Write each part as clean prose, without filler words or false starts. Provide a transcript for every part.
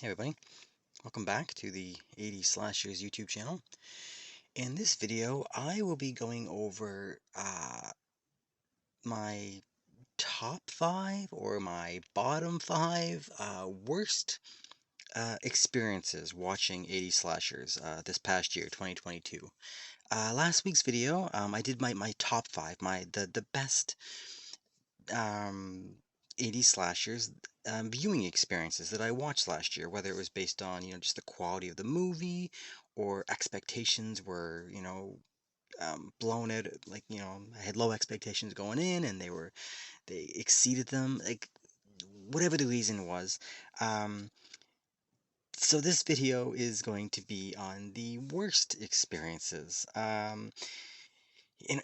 Hey everybody, welcome back to the 80 Slashers YouTube channel. In this video, I will be going over my top 5 or my bottom 5 worst experiences watching 80 slashers this past year, 2022. Last week's video, I did my top 5, the best um, 80s slashers viewing experiences that I watched last year, whether it was based on, just the quality of the movie or expectations were, blown out. Like, I had low expectations going in and they exceeded them, like, whatever the reason was. Um, so this video is going to be on the worst experiences. And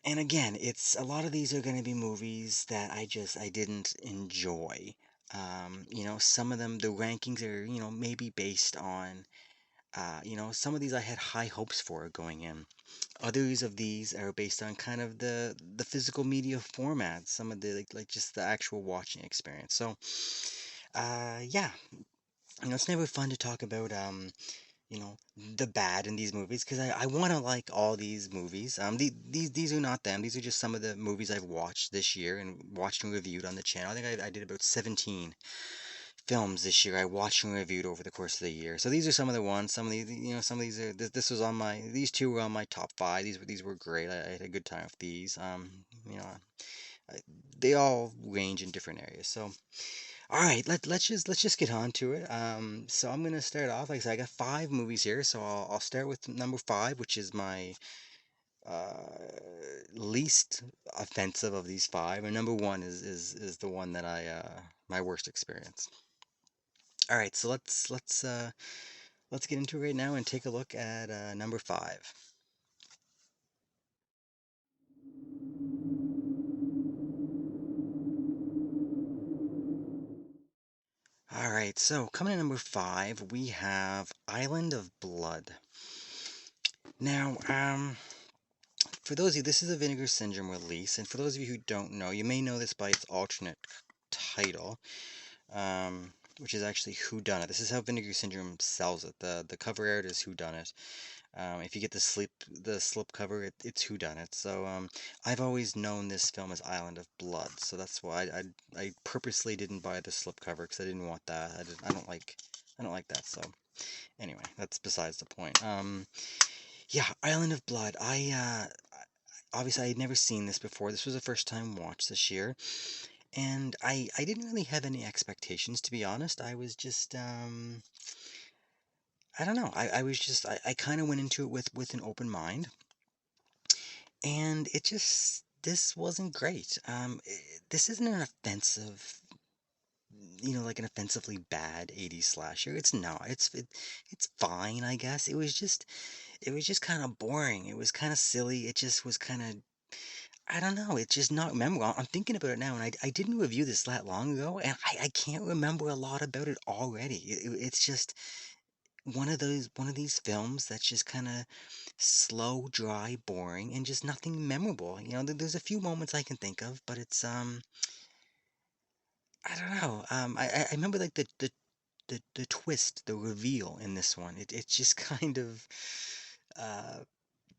again, it's a lot of these are going to be movies that I didn't enjoy. Some of them, the rankings are, maybe based on, some of these I had high hopes for going in. Others of these are based on kind of the physical media format, some of the like just the actual watching experience. So, yeah, it's never fun to talk about the bad in these movies because I want to like all these movies. These are not them. These are just some of the movies I've watched this year and watched and reviewed on the channel. I think I did about 17 films this year I watched and reviewed over the course of the year. So these are some of the ones. Some of these, some of these are. This was on my. These two were on my top 5. These were great. I had a good time with these. You know, I, they all range in different areas. So all right, let's just get on to it. So I'm gonna start off. Like I said, I got 5 movies here, so I'll start with number 5, which is my least offensive of these 5, and number 1 is the one that my worst experience. All right, so let's get into it right now and take a look at number 5. All right, so coming in number 5, we have Island of Blood. Now, for those of you, this is a Vinegar Syndrome release, and for those of you who don't know, you may know this by its alternate title, which is actually Who Done It. This is how Vinegar Syndrome sells it. The cover art is Who Done It. If you get the slip cover, it's Who Done It. So I've always known this film as Island of Blood, so that's why I purposely didn't buy the slip cover because I didn't want that. I don't like that. So anyway, that's besides the point. Yeah, Island of Blood. Obviously I had never seen this before. This was the first time watch this year, and I didn't really have any expectations, to be honest. I was just I don't know. I was just I kind of went into it with an open mind, and it just this wasn't great. This isn't an offensive, like an offensively bad 80s slasher. It's not. It's fine, I guess. It was just kind of boring. It was kind of silly. It just was kind of, I don't know. It's just not memorable. I'm thinking about it now, and I didn't review this that long ago, and I can't remember a lot about it already. It's just one of these films that's just kind of slow, dry, boring, and just nothing memorable. There's a few moments I can think of, but it's I don't know. I remember like the twist, the reveal in this one. It's just kind of uh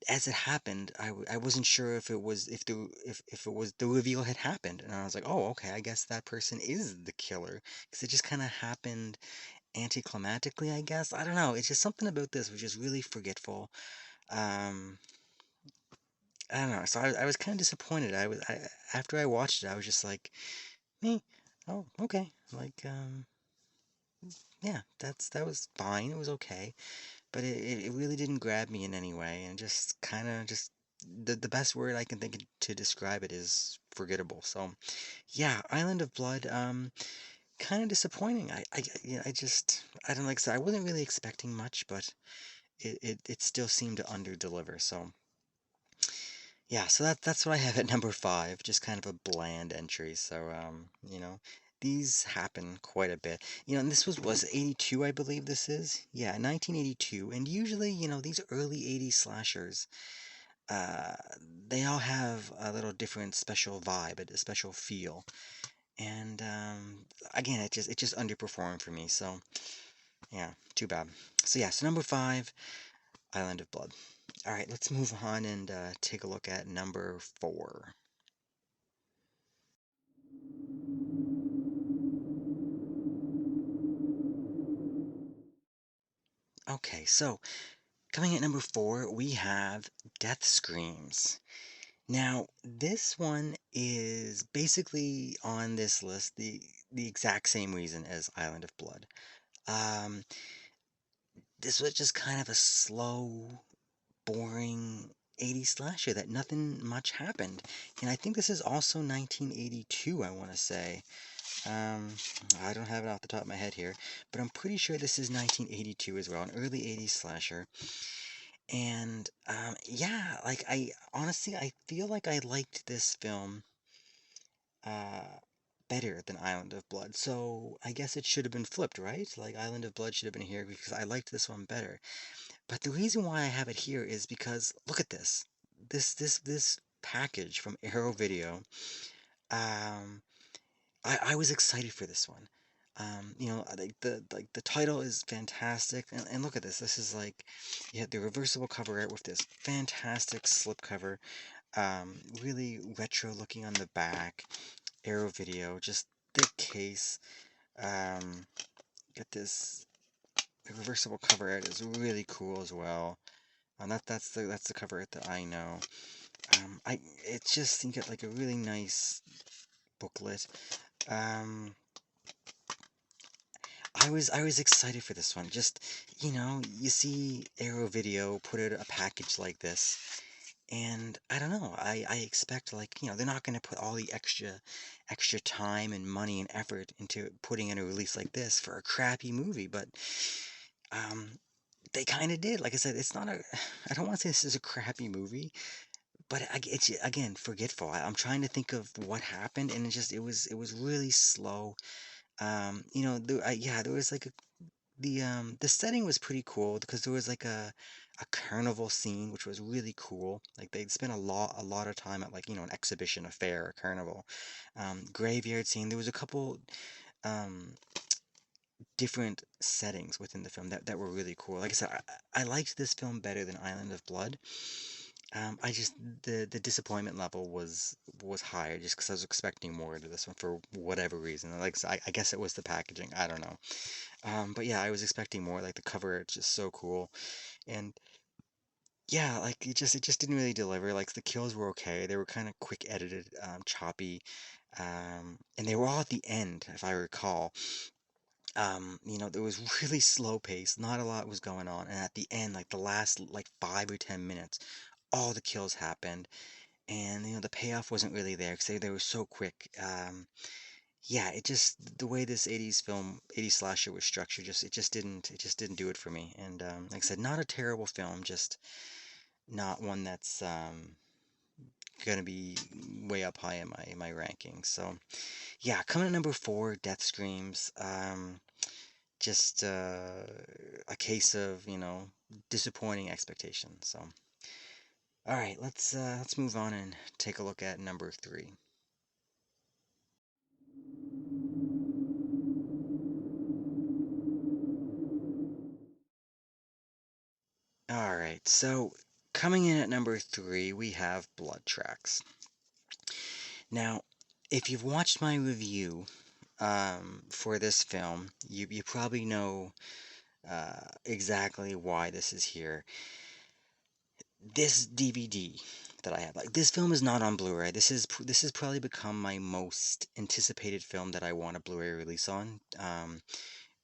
as it happened, I wasn't sure if it was if it was the reveal had happened, and I was like, oh, okay, I guess that person is the killer because it just kind of happened anticlimactically, I guess. I don't know. It's just something about this was just really forgetful. Um, I don't know. So I was kind of disappointed. After I watched it, I was just like, me, oh, okay, like yeah, that was fine. It was okay, but it really didn't grab me in any way, and just kind of just the best word I can think of to describe it is forgettable. So yeah, Island of Blood, kind of disappointing. I just I don't like so I wasn't really expecting much, but it still seemed to underdeliver. So yeah, so that's what I have at number 5, just kind of a bland entry. So these happen quite a bit. And this was 82, I believe this is. Yeah, 1982. And usually, these early 80s slashers, uh, they all have a little different special vibe, a special feel. And again, it just underperformed for me. So Yeah, too bad. So yeah, so number five, Island of Blood. All right, let's move on and take a look at number four. Okay, so coming at number four, we have Death Screams. Now, this one is basically on this list the exact same reason as Island of Blood. Um, this was just kind of a slow, boring 80s slasher that nothing much happened. And I think this is also 1982, I want to say. Um, I don't have it off the top of my head here, but I'm pretty sure this is 1982 as well, an early 80s slasher. And yeah, like I honestly I feel like I liked this film uh better than Island of Blood. So I guess it should have been flipped, right? Like Island of Blood should have been here because I liked this one better. But the reason why I have it here is because look at this. This package from Arrow Video. Um I was excited for this one. Like the title is fantastic, and look at this. This is like you have the reversible cover art with this fantastic slipcover, really retro looking on the back. Arrow Video, just thick case. Um, Get this. The reversible cover art is really cool as well. And that's the cover art that I know. I it's just you get like a really nice booklet. Um, I was excited for this one. Just, you see Arrow Video put out a package like this, and I don't know. I expect like, they're not going to put all the extra time and money and effort into putting in a release like this for a crappy movie, but um they kind of did. Like I said, it's not a I don't want to say this is a crappy movie, but it's again forgetful. I'm trying to think of what happened, and it was really slow. Yeah, there was like the setting was pretty cool because there was like a carnival scene which was really cool. Like they'd spent a lot of time at like an exhibition, a fair, a carnival, graveyard scene. There was a couple um different settings within the film that were really cool. Like I said, I liked this film better than Island of Blood. I just the disappointment level was higher just because I was expecting more to this one for whatever reason. Like I guess it was the packaging. I don't know. But yeah, I was expecting more. Like the cover, it's just so cool, and yeah, like it just didn't really deliver. Like the kills were okay. They were kind of quick edited, choppy, and they were all at the end, if I recall. There was really slow pace. Not a lot was going on, and at the end, like the last like 5 or 10 minutes, all the kills happened, and the payoff wasn't really there because they were so quick. Yeah, it just the way this 80s film, 80s slasher was structured, it just didn't do it for me. And like I said, not a terrible film, just not one that's gonna be way up high in my rankings. So yeah, coming at number four, Death Screams. Just a case of disappointing expectations. So all right, let's move on and take a look at number three. All right, so coming in at number three, we have Blood Tracks. Now, if you've watched my review for this film, you probably know exactly why this is here. This DVD that I have, like this film is not on Blu-ray. This has probably become my most anticipated film that I want a Blu-ray release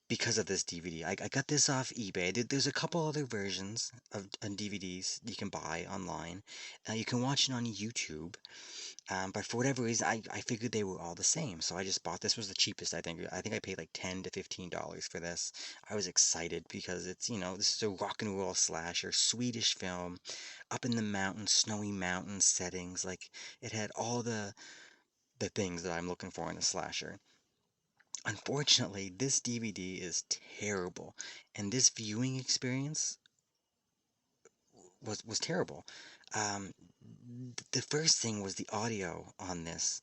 because of this DVD. I got this off eBay. There's a couple other versions of on DVDs you can buy online. You can watch it on YouTube. But for whatever reason, I figured they were all the same. So I just bought this was the cheapest, I think. I think I paid like $10 to $15 for this. I was excited because this is a rock and roll slasher, Swedish film, up in the mountains, snowy mountain settings. Like it had all the things that I'm looking for in a slasher. Unfortunately, this DVD is terrible, and this viewing experience was terrible. Um, the first thing was the audio on this.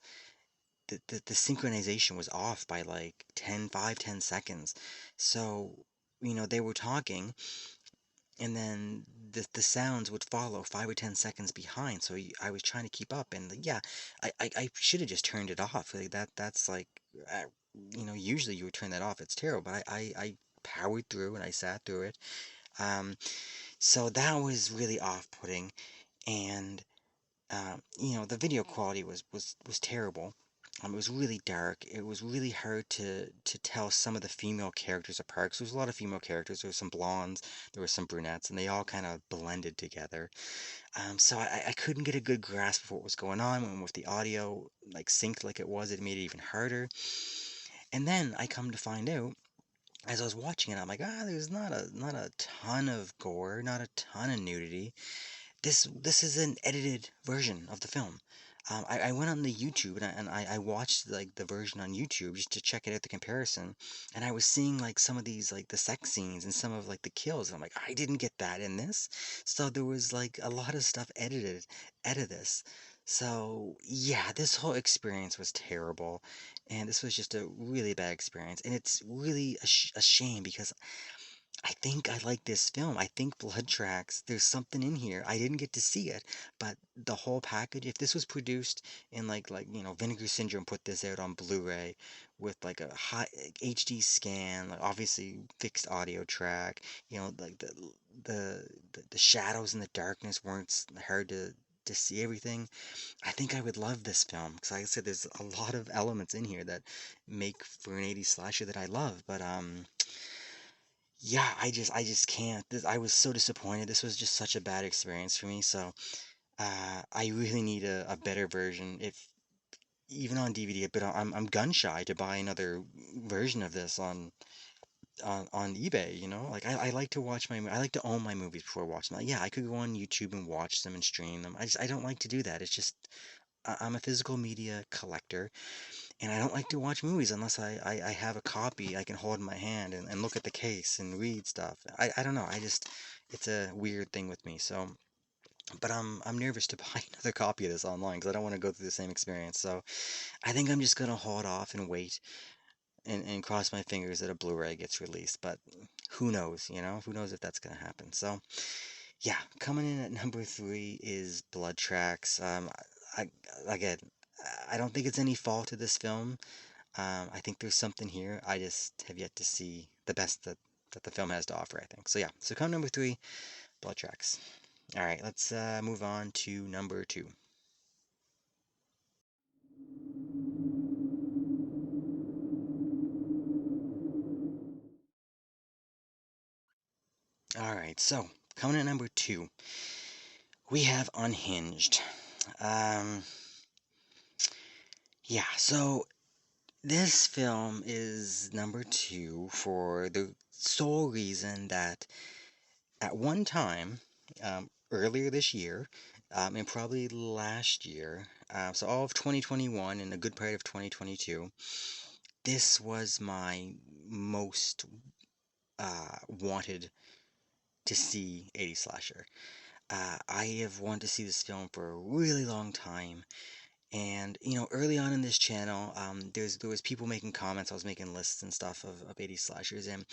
The synchronization was off by like 10 5 10 seconds. So they were talking, and then the sounds would follow 5 or 10 seconds behind. So I was trying to keep up, and yeah, I should have just turned it off. Like that's like, uh, usually you would turn that off. It's terrible, but I powered through and I sat through it. Um, so that was really off-putting, and the video quality was terrible. It was really dark. It was really hard to tell some of the female characters apart. 'Cause there was a lot of female characters. There were some blondes, there were some brunettes, and they all kind of blended together. So I couldn't get a good grasp of what was going on. And with the audio like synced like it was, it made it even harder. And then I come to find out, as I was watching it, I'm like, there's not a ton of gore, not a ton of nudity. This is an edited version of the film. I went on the YouTube, and I watched like the version on YouTube just to check it out, the comparison, and I was seeing like some of these like the sex scenes and some of like the kills. And I'm like, I didn't get that in this. So there was like a lot of stuff edited out of this. So yeah, this whole experience was terrible, and this was just a really bad experience. And it's really a shame because I think I like this film. I think Blood Tracks, there's something in here. I didn't get to see it, but the whole package, if this was produced in Vinegar Syndrome put this out on Blu-ray with like a high HD scan, like obviously fixed audio track, like the shadows and the darkness weren't hard to see everything. I think I would love this film because, like I said, there's a lot of elements in here that make for an 80s slasher that I love, but yeah, I just can't. I was so disappointed. This was just such a bad experience for me. So, I really need a better version. If even on DVD, but I'm gun shy to buy another version of this on eBay. Like I like to watch I like to own my movies before watching them. Like, yeah, I could go on YouTube and watch them and stream them. I don't like to do that. It's just I'm a physical media collector, and I don't like to watch movies unless I have a copy I can hold in my hand and look at the case and read stuff. I don't know. It's a weird thing with me. So, but I'm nervous to buy another copy of this online because I don't want to go through the same experience. So I think I'm just gonna hold off and wait and cross my fingers that a Blu-ray gets released. But who knows? Who knows if that's gonna happen? So yeah, coming in at number three is Blood Tracks. I again, I don't think it's any fault to this film. I think there's something here. I just have yet to see the best that the film has to offer, I think. So yeah, so come number three, Blood Tracks. All right, let's move on to number two. All right, so coming at number two, we have Unhinged. Um, yeah, so this film is number two for the sole reason that at one time, earlier this year, and probably last year, so all of 2021 and a good part of 2022, this was my most wanted to see 80s slasher. I have wanted to see this film for a really long time. And early on in this channel, there was people making comments. I was making lists and stuff of 80s slashers, and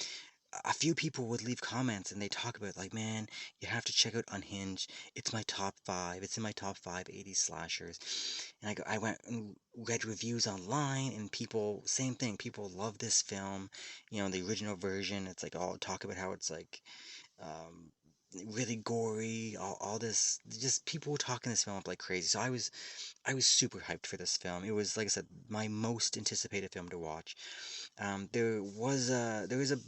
a few people would leave comments and they talk about like, man, you have to check out Unhinged. It's my top five. It's in my top five 80s slashers. And I went and read reviews online, and people, same thing. People love this film. The original version. It's like all talk about how it's like um, really gory. All this, just people were talking this film up like crazy. So I was super hyped for this film. It was, like I said, my most anticipated film to watch. There is a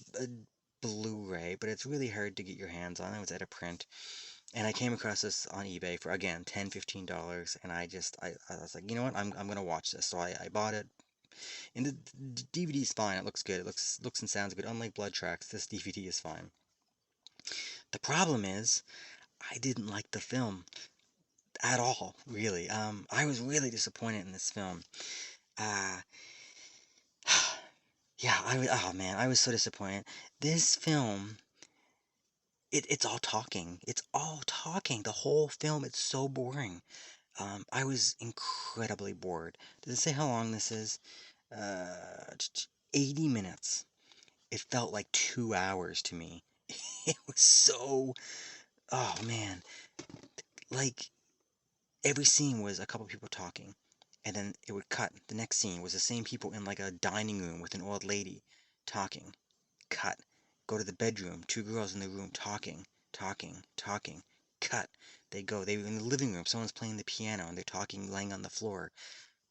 Blu-ray, but it's really hard to get your hands on. It was at a print, and I came across this on eBay for again $10-15, and I was like, you know what, I'm gonna watch this. So I bought it, and the DVD is fine. It looks good. It looks and sounds good. Unlike Blood Tracks, this DVD is fine. The problem is I didn't like the film at all, really. I was really disappointed in this film. Uh, yeah, oh man, I was so disappointed. This film, it's all talking. It's all talking. The whole film, it's so boring. I was incredibly bored. Does it say how long this is? 80 minutes. it felt like 2 hours to me. It was so, oh man, like every scene was a couple people talking, and then it would cut. The next scene was the same people in like a dining room with an old lady talking. Cut. Go to the bedroom. Two girls in the room talking, talking, talking. Cut. They were in the living room. Someone's playing the piano and they're talking, laying on the floor,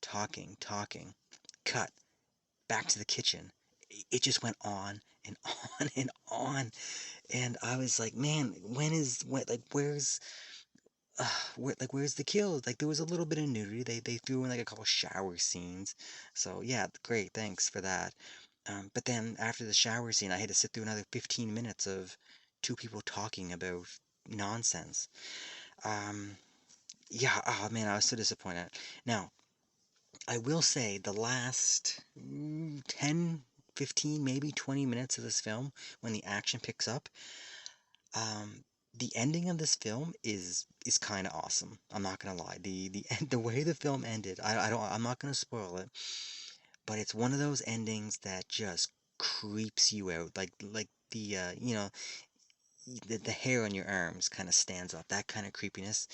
talking, talking. Cut. Back to the kitchen. It just went on and on and on. And I was like, man, like, where's the kill? Like, there was a little bit of nudity. They threw in like a couple shower scenes. So yeah, great, thanks for that. But then after the shower scene, I had to sit through another 15 minutes of two people talking about nonsense. Um, yeah, oh man, I was so disappointed. Now, I will say the last 10, 15, maybe 20 minutes of this film, when the action picks up, um, the ending of this film is kind of awesome. I'm not gonna lie. The way the film ended, I'm not gonna spoil it, but it's one of those endings that just creeps you out. Like the the hair on your arms kind of stands up. That kind of creepiness.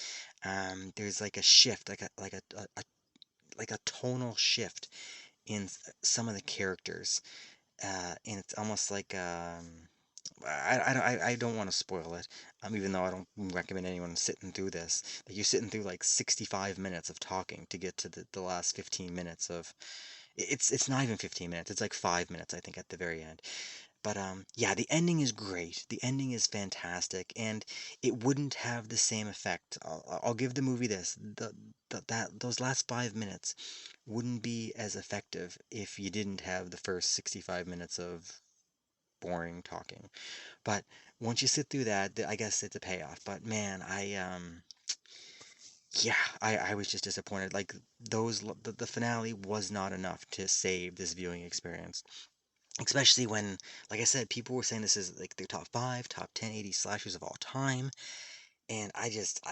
There's like a shift, like a tonal shift in some of the characters, and it's almost like I don't want to spoil it, even though I don't recommend anyone sitting through this. Like you're sitting through like 65 minutes of talking to get to the last 15 minutes of. It's not even 15 minutes. It's like 5 minutes, I think, at the very end. But yeah, the ending is great. The ending is fantastic, and it wouldn't have the same effect. I'll give the movie this: those last 5 minutes wouldn't be as effective if you didn't have the first 65 minutes of boring talking. But once you sit through that, I guess it's a payoff. But man, yeah, I was just disappointed. Like the finale was not enough to save this viewing experience. Especially when, like I said, people were saying this is like their top five, top 10 80 slashers of all time, and I just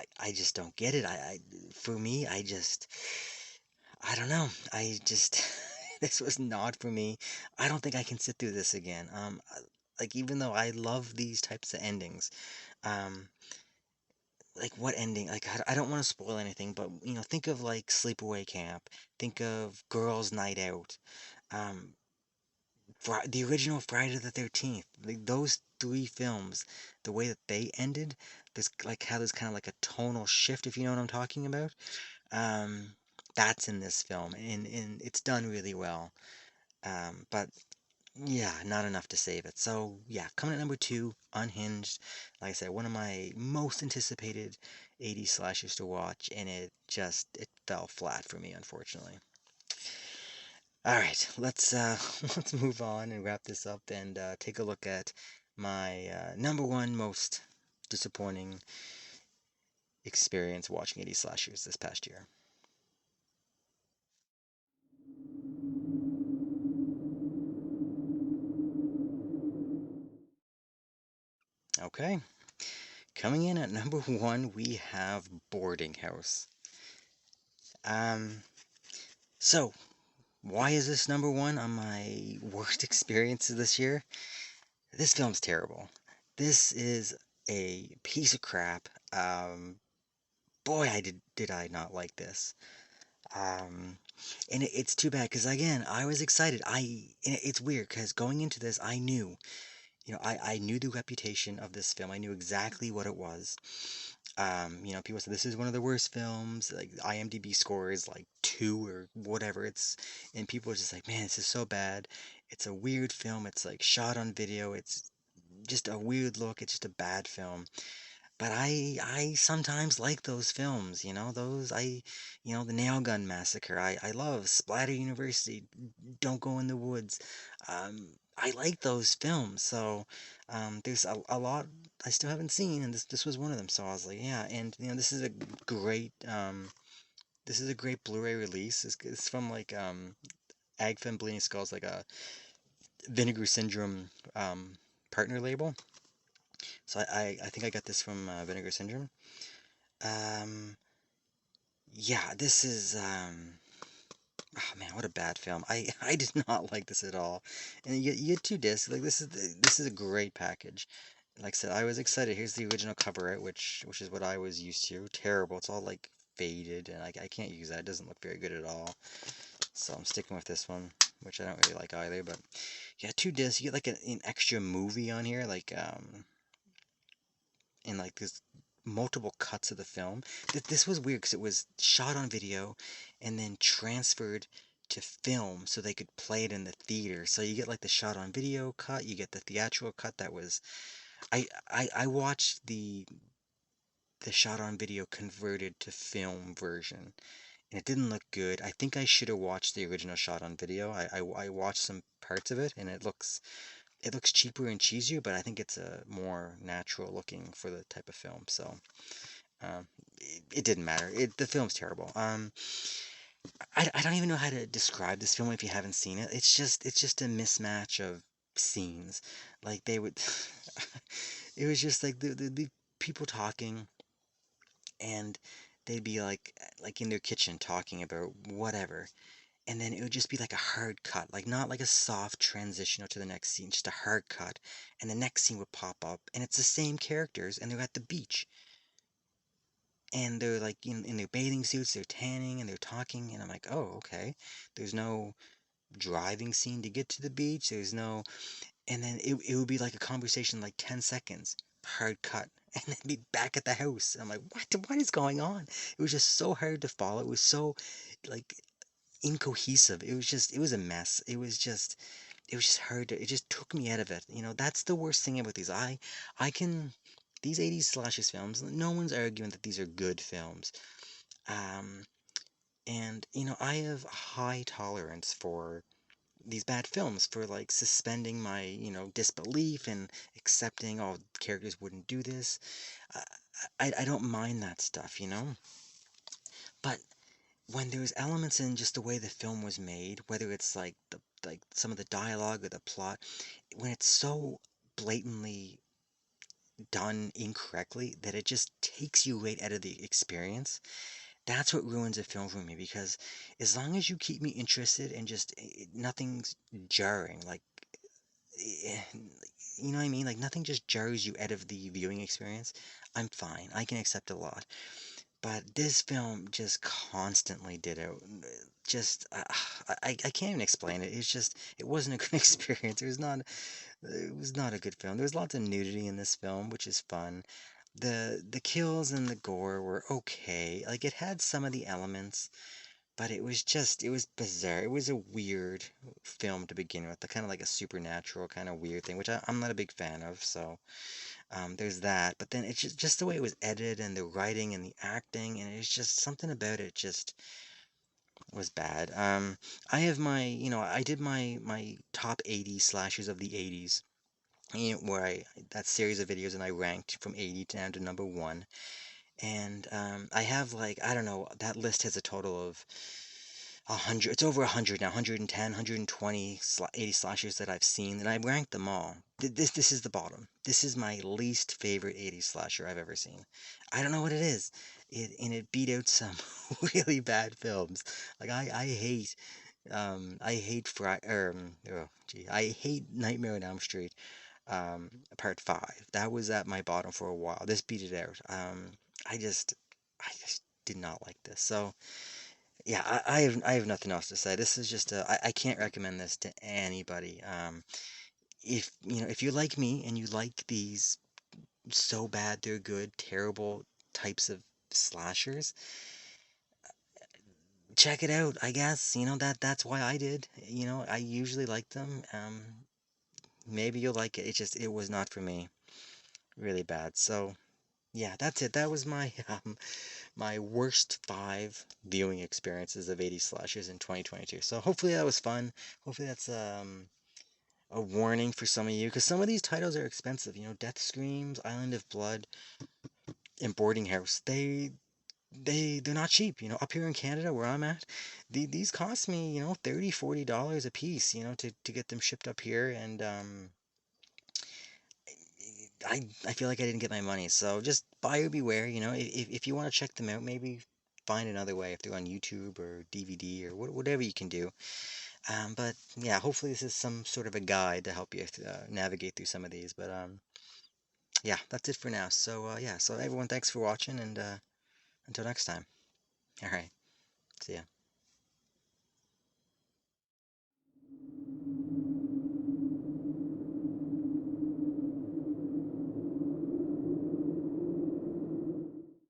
don't get it. For me, I don't know. I just, this was not for me. I don't think I can sit through this again. Like even though I love these types of endings, um, like what ending? Like I don't want to spoil anything, but think of like Sleepaway Camp, think of Girls' Night Out, um, the original Friday the 13th, like those three films, the way that they ended, there's like how there's kind of like a tonal shift, if you know what I'm talking about. Um, that's in this film, and it's done really well. But yeah, not enough to save it. So yeah, coming at number two, Unhinged. Like I said, one of my most anticipated 80s slashers to watch, and it fell flat for me, unfortunately. All right, let's move on and wrap this up and take a look at my number one most disappointing experience watching 80 slashers this past year. Okay, coming in at number one, we have Boarding House. Um, so why is this number one on my worst experiences this year? This film's terrible. This is a piece of crap. Boy, did I not like this. Um, and it's too bad because again, I was excited. It's weird because going into this, I knew, I knew the reputation of this film. I knew exactly what it was. People said this is one of the worst films. Like IMDb score is like 2 or whatever. And people are just like, man, this is so bad. It's a weird film. It's like shot on video. It's just a weird look. It's just a bad film. But I sometimes like those films, the Nail Gun Massacre. I love Splatter University, Don't Go in the Woods. I like those films. So there's a lot I still haven't seen, and this was one of them. So I was like, yeah, and great this is a great Blu-ray release. It's from like Agfen Bleeding Skulls, like a Vinegar Syndrome partner label. So I think I got this from Vinegar Syndrome. Um, yeah, this is Oh man, what a bad film. I did not like this at all. And you get two discs. Like this is a great package. Like I said, I was excited. Here's the original cover art, which is what I was used to. Terrible. It's all like faded, and I can't use that. It doesn't look very good at all. So I'm sticking with this one, which I don't really like either. But yeah, two discs. You get like an extra movie on here, like in like this multiple cuts of the film. This was weird because it was shot on video and then transferred to film so they could play it in the theater. So you get like the shot on video cut, you get the theatrical cut. That was I watched the shot on video converted to film version, and it didn't look good. I think I should have watched the original shot on video. I watched some parts of it, and it looks cheaper and cheesier, but I think it's a more natural looking for the type of film. So it didn't matter. The film's terrible. I don't even know how to describe this film if you haven't seen it. It's just a mismatch of scenes. Like they would, it was just like there'd be people talking, and they'd be like in their kitchen talking about whatever, and then it would just be like a hard cut, like not like a soft transitional to the next scene, just a hard cut, and the next scene would pop up, and it's the same characters, and they're at the beach, and they're like in their bathing suits, they're tanning, and they're talking, and I'm like, oh, okay. There's no driving scene to get to the beach. There's no, and then it would be like a conversation like 10 seconds, hard cut, and then be back at the house. I'm like, what is going on? It was just so hard to follow. It was so like incohesive. It was a mess. It was just hard to, it just took me out of it. That's the worst thing about these. I can, these 80s slashes films, no one's arguing that these are good films. Um, and, I have high tolerance for these bad films, for like suspending my, disbelief and accepting, oh, characters wouldn't do this. I, I don't mind that stuff. But when there's elements in just the way the film was made, whether it's like some of the dialogue or the plot, when it's so blatantly done incorrectly that it just takes you right out of the experience, that's what ruins a film for me. Because as long as you keep me interested and just nothing's jarring, like eh, you know what I mean, like nothing just jars you out of the viewing experience, I'm fine. I can accept a lot. But this film just constantly did it. Just I can't even explain it. It wasn't a good experience. It was not a good film. There was lots of nudity in this film, which is fun. The kills and the gore were okay. Like it had some of the elements, but it was bizarre. It was a weird film to begin with. The kind of like a supernatural kind of weird thing, which I'm not a big fan of. So there's that. But then it's just the way it was edited and the writing and the acting, and it's just something about it just was bad. I have I did my top 80 slashers of the 80s, where that series of videos, and I ranked from 80 down to number one. And I have like, I don't know, that list has a total of 100. It's over 100 now, 110, 120 80 slashers that I've seen, and I ranked them all. This is the bottom. This is my least favorite 80 slasher I've ever seen. I don't know what it is. And it beat out some really bad films. Like I hate oh gee, I hate Nightmare on Elm Street, part five. That was at my bottom for a while. This beat it out. I just did not like this. So yeah, I have nothing else to say. This is just I can't recommend this to anybody. If you're like me and you like these so bad they're good, terrible types of slashers, check it out. I guess that's why I did. I usually like them. Maybe you'll like it. It was not for me. Really bad. So yeah, that's it. That was my my worst five viewing experiences of 80 slashers in 2022. So hopefully that was fun. Hopefully that's a warning for some of you, because some of these titles are expensive. Death Screams, Island of Blood, and Boarding House. They're not cheap. Up here in Canada where I'm at, these cost me $30-$40 a piece. To get them shipped up here, and I feel like I didn't get my money. So just buyer beware. If you want to check them out, maybe find another way if they're on YouTube or DVD or whatever you can do. But yeah, hopefully this is some sort of a guide to help you navigate through some of these. But yeah, that's it for now. So yeah, so everyone, thanks for watching, and until next time. All right, see ya.